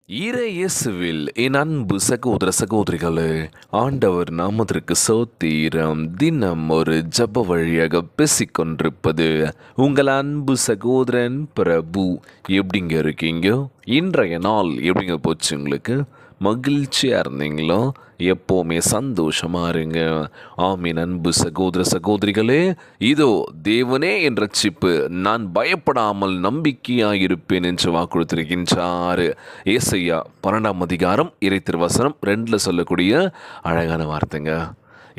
இயேசுவில் என் அன்பு சகோதர சகோதரிகளே, ஆண்டவர் நாமத்திற்கு சோத்திரம். தினம் ஒரு ஜப வழியாக பேசிக்கொண்டிருப்பது உங்கள் அன்பு சகோதரன் பிரபு. எப்படிங்க இருக்கீங்க? இன்றைய நாள் எப்படிங்க போச்சு? உங்களுக்கு மகிழ்ச்சியாக இருந்தீங்களோ? எப்போவுமே சந்தோஷமாக இருங்க. ஆமீன். அன்பு சகோதர சகோதரிகளே, இதோ தேவனே என் ரட்சிப்பு, நான் பயப்படாமல் நம்பிக்கையாயிருப்பேன் என்று வாக்குறுத்திருக்கின்றார். ஏசையா 12ஆம் அதிகாரம் இறை திருவசனம் 2 சொல்லக்கூடிய அழகான வார்த்தைங்க.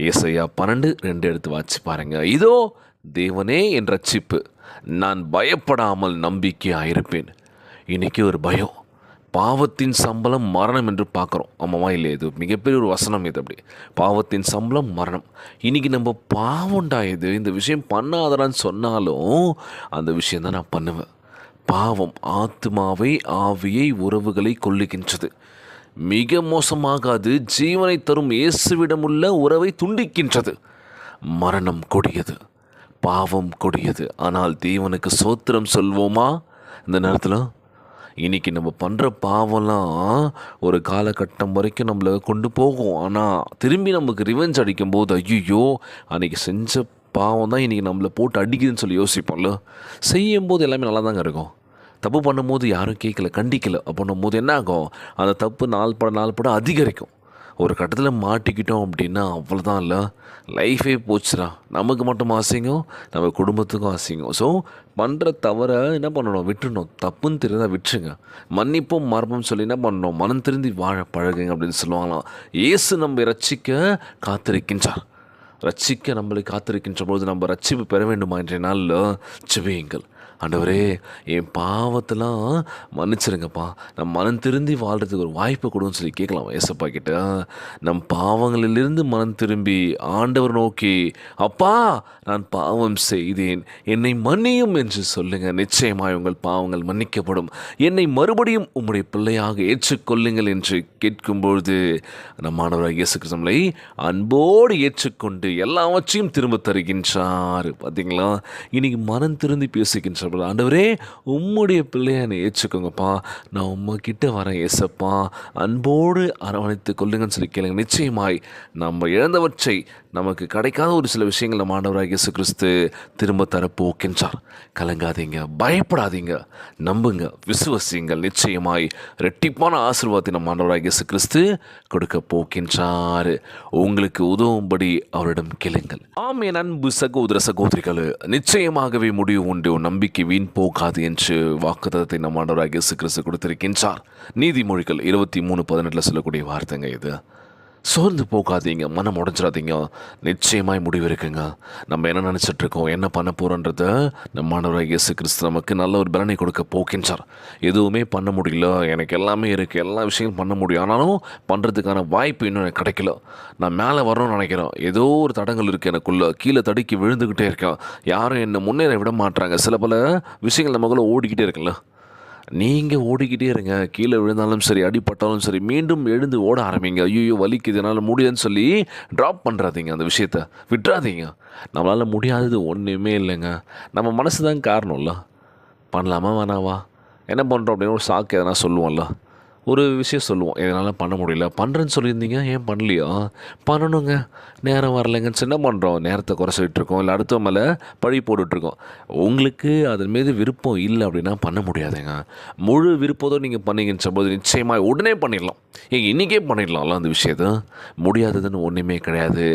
ஏசையா 12:2 எடுத்து வாசி பாருங்க. இதோ தேவனே என் ரட்சிப்பு, நான் பயப்படாமல் நம்பிக்கையாயிருப்பேன். இன்னைக்கு ஒரு பயம். பாவத்தின் சம்பளம் மரணம் என்று பார்க்குறோம். ஆமாவா இல்லையா? இது மிகப்பெரிய ஒரு வசனம். இது அப்படி பாவத்தின் சம்பளம் மரணம். இன்றைக்கி நம்ம பாவம்டா, இந்த விஷயம் பண்ணாதடான்னு சொன்னாலும் அந்த விஷயந்தான் நான் பண்ணுவேன். பாவம் ஆத்மாவை, ஆவியை, உறவுகளை கொல்லுகின்றது. மிக மோசமாக அது ஜீவனை தரும் இயேசுவிடமுள்ள உறவை துண்டிக்கின்றது. மரணம் கொடியது, பாவம் கொடியது. ஆனால் தேவனுக்கு சோத்திரம் சொல்வோமா? இந்த நேரத்தில் இன்றைக்கி நம்ம பண்ணுற பாவம்லாம் ஒரு காலகட்டம் வரைக்கும் நம்மளை கொண்டு போகும். ஆனால் திரும்பி நமக்கு ரிவெஞ்ச் அடிக்கும்போது, ஐயோ அன்றைக்கி செஞ்ச பாவம் தான் இன்றைக்கி நம்மளை போட்டு அடிக்குதுன்னு சொல்லி யோசிப்போம்ல. செய்யும்போது எல்லாமே நல்லா தாங்க இருக்கும். தப்பு பண்ணும்போது யாரும் கேட்கல, கண்டிக்கலை அப்படின்னும் போது என்ன ஆகும்? அந்த தப்பு நாள் பட அதிகரிக்கும். ஒரு கட்டத்தில் மாட்டிக்கிட்டோம் அப்படின்னா அவ்வளோதான், இல்லை லைஃபே போச்சுடா. நமக்கு மட்டும் அசிங்கம், நம்ம குடும்பத்துக்கும் அசிங்கம். ஸோ பண்ணுற தவிர என்ன பண்ணணும்? விட்டுடணும். தப்புன்னு தெரியாத விட்டுருங்க. மன்னிப்பும் மரபும் சொல்லி என்ன பண்ணணும்? மனம் திருந்தி வாழ பழகுங்க அப்படின்னு சொல்லுவாங்களாம். இயேசு நம்ம ரட்சிக்க காத்திருக்கின்றார். ரட்சிக்க நம்மளை காத்திருக்கின்ற பொழுது நம்ம ரட்சிப்பு பெற வேண்டுமா என்ற நாளில் செபியுங்கள். ஆண்டவரே, என் பாவத்தெல்லாம் மன்னிச்சிருங்கப்பா, நம் மனம் திருந்தி வாழ்கிறதுக்கு ஒரு வாய்ப்பு கொடுன்னு சொல்லி கேட்கலாம் ஏசப்பா கிட்ட. நம் பாவங்களிலிருந்து மனம் திரும்பி ஆண்டவர் நோக்கி, அப்பா நான் பாவம் செய்தேன், என்னை மன்னியும் என்று சொல்லுங்கள். நிச்சயமாய் உங்கள் பாவங்கள் மன்னிக்கப்படும். என்னை மறுபடியும் உம்முடைய பிள்ளையாக ஏற்றுக்கொள்ளுங்கள் என்று கேட்கும்பொழுது நம் ஆண்டவராக இயேசு கிறிஸ்து நம்மளை அன்போடு ஏற்றுக்கொண்டு எல்லாவற்றையும் திரும்ப தருகின்றார். பார்த்தீங்களா? இன்னைக்கு மனம் திருந்தி பேசுகின்ற ஆண்டவரே, உம்முடைய பிள்ளையை என்னை ஏற்றுக்கோங்கப்பா, நான் உம்மக்கிட்ட வரேன் ஏசப்பா, அன்போடு அரவணைத்து கொள்ளுங்கன்னு சொல்லி கேளுங்க. நிச்சயமாய் நம்ம இழந்தவற்றை, நமக்கு கிடைக்காத ஒரு சில விஷயங்கள் நம்ம ஆண்டவராக இயேசு கிறிஸ்து திரும்ப தரப்போக்கின்றார். கலங்காதீங்க, பயப்படாதீங்க, நம்புங்க, விசுவசியுங்கள். நிச்சயமாய் ரெட்டிப்பான ஆசீர்வாதத்தை நம்ம ஆண்டவராக இயேசு கிறிஸ்து கொடுக்க போக்கின்றார். உங்களுக்கு உதவும்படி அவரிடம் கேளுங்கள். ஆம் என் அன்பு சகோதர சகோதரிகள், நிச்சயமாகவே முடிவு உண்டு, நம்பிக்கை வீண் போகாது என்று வாக்குத்தத்தத்தை நம்ம ஆண்டவராக இயேசு கிறிஸ்து கொடுத்திருக்கின்றார். நீதிமொழிகள் 23:18 சொல்லக்கூடிய வார்த்தைங்க இது. சோர்ந்து போகாதீங்க, மனம் உடஞ்சிடாதீங்க. நிச்சயமாய் முடிவு இருக்குங்க. நம்ம என்ன நினச்சிட்ருக்கோம், என்ன பண்ண போகிறோன்றத நம்ம ஆண்டவராக இயேசு கிறிஸ்து நமக்கு நல்ல ஒரு பலனை கொடுக்க போக்கின்றார். எதுவுமே பண்ண முடியல, எனக்கு எல்லாமே இருக்குது, எல்லா விஷயங்களும் பண்ண முடியும், ஆனாலும் பண்ணுறதுக்கான வாய்ப்பு இன்னும் எனக்கு கிடைக்கல. நான் மேலே வரணும்னு நினைக்கிறேன், ஏதோ ஒரு தடங்கள் இருக்குது எனக்குள்ளே, கீழே தடுக்கி விழுந்துக்கிட்டே இருக்கேன், யாரும் என்னை முன்னேற விட மாட்டுறாங்க. சில பல விஷயங்கள் நமக்குள்ளே ஓடிக்கிட்டே இருக்குல்ல. நீங்கள் ஓடிக்கிட்டே இருங்க. கீழே விழுந்தாலும் சரி, அடிப்பட்டாலும் சரி, மீண்டும் எழுந்து ஓட ஆரம்பிங்க. ஐயோ வலிக்குது, என்னால் முடியாதுன்னு சொல்லி ட்ராப் பண்ணுறாதீங்க, அந்த விஷயத்தை விட்டுறாதீங்க. நம்மளால் முடியாதது ஒன்றுமே இல்லைங்க. நம்ம மனசு தான் காரணம்ல. பண்ணலாமா வேணாவா, என்ன பண்ணுறோம் அப்படின்னு ஒரு சாக்கு எதனா சொல்லுவோம்ல, ஒரு விஷயம் சொல்லுவோம், எதனால் பண்ண முடியல, பண்ணுறேன்னு சொல்லியிருந்தீங்க, ஏன் பண்ணலையா? பண்ணணுங்க, நேரம் வரலைங்கன்னு என்ன பண்ணுறோம்? நேரத்தை குறைச்சிட்ருக்கோம், இல்லை அடுத்த மேலே பழி போட்டுட்ருக்கோம். உங்களுக்கு அதன் மீது விருப்பம் இல்லை அப்படின்னா பண்ண முடியாதுங்க. முழு விருப்பத்தோடு நீங்கள் பண்ணீங்கன்ற போது நிச்சயமாக உடனே பண்ணிடலாம். இன்றைக்கே பண்ணிடலாம்ல அந்த விஷயத்தை. முடியாததுன்னு ஒன்றுமே கிடையாது.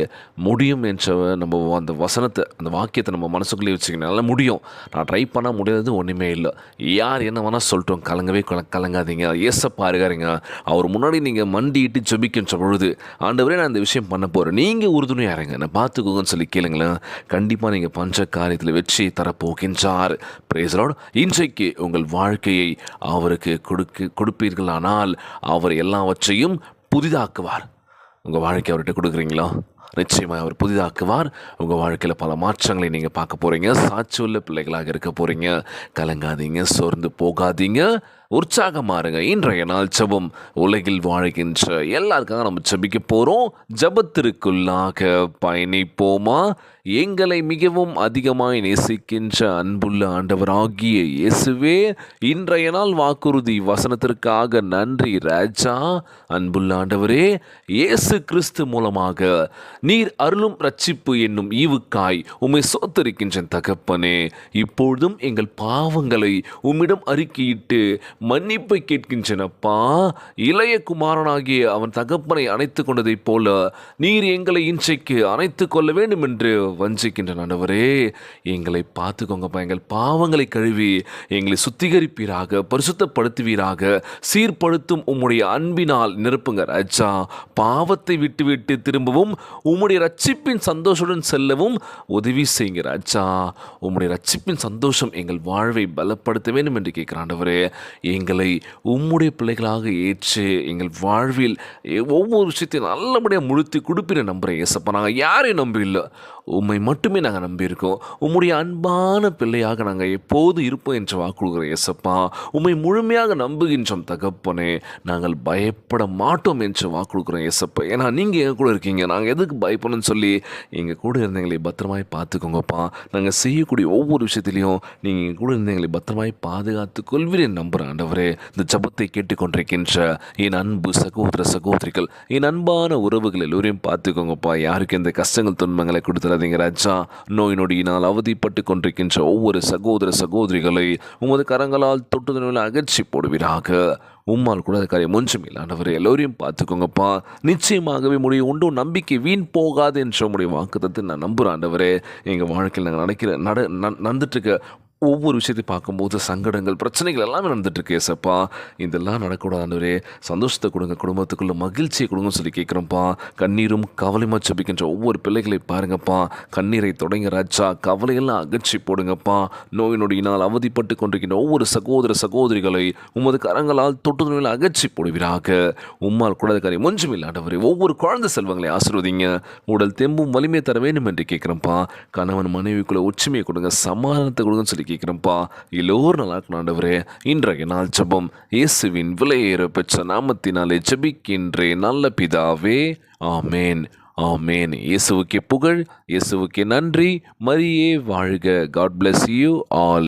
முடியும் என்ற நம்ம அந்த வசனத்தை, அந்த வாக்கியத்தை நம்ம மனசுக்குள்ளேயே வச்சுக்கணும். நல்லா முடியும், நான் ட்ரை பண்ணால் முடியாதது ஒன்றுமே இல்லை. யார் என்ன வேணால் சொல்லிட்டோம், கலங்கவே கலங்காதீங்க. ஏசப்பா இருக்காருங்க, அவர் முன்னாடி நீங்கள் மண்டிட்டு ஜெபிக்கின்ற பொழுது, ஆண்டவரே நான் இந்த விஷயம் பண்ண போகிறேன், நீங்கள் உறுதுணையாக இருங்க, நான் பார்த்துக்கோங்கன்னு சொல்லி கேளுங்களேன். கண்டிப்பாக நீங்கள் பஞ்ச காரியத்தில் வெற்றி தரப்போகின்றார். Price Lord. இன்றைக்கு உங்கள் வாழ்க்கையை அவருக்கு கொடுப்பீர்களானால் அவர் எல்லாவற்றையும் புதிதாக்குவார். உங்கள் வாழ்க்கை அவர்கிட்ட கொடுக்குறீங்களா? நிச்சயமாக அவர் புதிதாக்குவார். உங்கள் வாழ்க்கையில் பல மாற்றங்களை நீங்கள் பார்க்க போகிறீங்க. சாட்சியுள்ள பிள்ளைகளாக இருக்க போகிறீங்க. கலங்காதீங்க, சோர்ந்து போகாதீங்க, உற்சாகமாக இருங்க. இன்றைய நாள் ஜெபம். உலகில் வாழ்கின்ற எல்லாருக்காக நம்ம ஜெபிக்க போகிறோம். ஜெபத்திற்குள்ளாக பயணிப்போமா? எங்களை மிகவும் அதிகமாய் நேசிக்கின்ற அன்புள்ள ஆண்டவராகிய இயேசுவே, இன்றைய நாள் வாக்குறுதி வசனத்திற்காக நன்றி ராஜா. அன்புள்ள ஆண்டவரே, இயேசு கிறிஸ்து மூலமாக நீர் அருளும் ரட்சிப்பு என்னும் ஈவுக்காய் உம்மை சோத்தரிக்கின்ற தகப்பனே, இப்பொழுதும் எங்கள் பாவங்களை உம்மிடம் அறிக்கையிட்டு மன்னிப்பை கேட்கின்றனப்பா. இளைய குமாரனாகிய அவன் தகப்பனை அணைத்து கொண்டதைப் போல நீர் எங்களை இன்றைக்கு அணைத்து கொள்ள வேண்டும் என்று வஞ்சிக்கின்ற ஆண்டவரே, எங்களை பார்த்துக்கோங்கப்பா. எங்கள் பாவங்களை கழுவி எங்களை சுத்திகரிப்பீராக, பரிசுத்தப்படுத்துவீராக, சீர்படுத்தும் உம்முடைய அன்பினால் நிரப்புங்க ராஜா. பாவத்தை விட்டுவிட்டு திரும்பவும் உம்முடைய ரட்சிப்பின் சந்தோஷத்துடன் செல்லவும் உதவி செய்யுங்க ராஜா. உம்முடைய ரட்சிப்பின் சந்தோஷம் எங்கள் வாழ்வை பலப்படுத்த வேண்டும் என்று கேட்கிற ஆண்டவரே, எங்களை உம்முடைய பிள்ளைகளாக ஏற்று எங்கள் வாழ்வில் ஒவ்வொரு விஷயத்தையும் நல்லபடியாக முழுத்தி கொடுப்பின நம்புகிறேன் ஏசப்பா. நாங்கள் யாரையும் நம்பி இல்லை, உம்மை மட்டுமே நாங்கள் நம்பியிருக்கோம். உம்முடைய அன்பான பிள்ளையாக நாங்கள் எப்போது இருப்போம் என்று வாக்கு கொடுக்குறோம் ஏசப்பா. உம்மை முழுமையாக நம்புகின்றோம் தகப்பனே. நாங்கள் பயப்பட மாட்டோம் என்று வாக்கு கொடுக்குறோம் ஏசப்பா. ஏன்னா நீங்கள் எங்கள் கூட இருக்கீங்க. நாங்கள் எதுக்கு பயப்படணும்னு சொல்லி எங்கள் கூட இருந்தவங்களை பத்திரமாய் பார்த்துக்கோங்கப்பா. நாங்கள் செய்யக்கூடிய ஒவ்வொரு விஷயத்திலையும் நீங்கள் எங்கள் கூட இருந்தவங்களை பத்திரமாய் பாதுகாத்து கொள்வீரேன் நம்புகிறேன் ஆண்டவரே. இந்த ஜபத்தை கேட்டுக்கொண்டிருக்கின்ற என் அன்பு சகோதர சகோதரிகள், என் அன்பான உறவுகள் எல்லோரையும் பார்த்துக்கோங்கப்பா. யாருக்கு எந்த கஷ்டங்கள் துன்பங்களை கொடுத்துறாதீங்க ராஜா. நோய் நொடியினால் அவதிப்பட்டு கொண்டிருக்கின்ற ஒவ்வொரு சகோதர சகோதரிகளை உமது கரங்களால் தொட்டுதல் அகற்றி போடுவீராக. உம்மால் கூட காரியம் ஒன்றும் இல்லாண்டவர் எல்லோரையும் பார்த்துக்கோங்கப்பா. நிச்சயமாகவே முடியும் உண்டு, நம்பிக்கை வீண் போகாது என்ற உடைய வாக்குத்தத்தை நான் நம்புகிறேன் ஆண்டவரே. எங்கள் வாழ்க்கையில் நாங்கள் நடந்துட்டுருக்க ஒவ்வொரு விஷயத்தை பார்க்கும்போது சங்கடங்கள், பிரச்சனைகள் எல்லாமே நடந்துட்டுருக்கு ஏசப்பா. இதெல்லாம் நடக்கூடாது ஆண்டவரே. சந்தோஷத்தை கொடுங்க, குடும்பத்துக்குள்ள மகிழ்ச்சியை கொடுங்கன்னு சொல்லி கேட்குறோம்ப்பா. கண்ணீரும் கவலையுமா ஜெபிக்கின்ற ஒவ்வொரு பிள்ளைகளை பாருங்கப்பா. கண்ணீரை தொடங்க ராஜா, கவலையெல்லாம் அகற்றி போடுங்கப்பா. நோய் நொடியினால் அவதிப்பட்டு கொண்டிருக்கின்ற ஒவ்வொரு சகோதர சகோதரிகளை உமது கரங்களால் தொட்டுதல் அகற்றி போடுவீராக. உம்மால் கூட காரியம் ஒன்றும் இல்லாண்டவரே. ஒவ்வொரு குழந்தை செல்வங்களை ஆசீர்வதிங்க. உடல் தெம்பும் வலிமை தர வேண்டும் என்று கேட்குறோம்ப்பா. கணவன் மனைவிக்குள்ள ஒற்றுமையை கொடுங்க, சமாதானத்தை கொடுங்கன்னு சொல்லி கேட்கிறோம்ப்பா. எல்லோரும் நல்லா இருக்கணும் ஆண்டவரே. இன்றைய நாள் ஜெபம் இயேசுவின் விலையேற பெற்ற நாமத்தினாலே ஜெபிக்கின்றேன் நல்ல பிதாவே, ஆமேன், ஆமேன். இயேசுவுக்கே புகழ், இயேசுவுக்கே நன்றி. மரியே வாழ்க. God bless you all.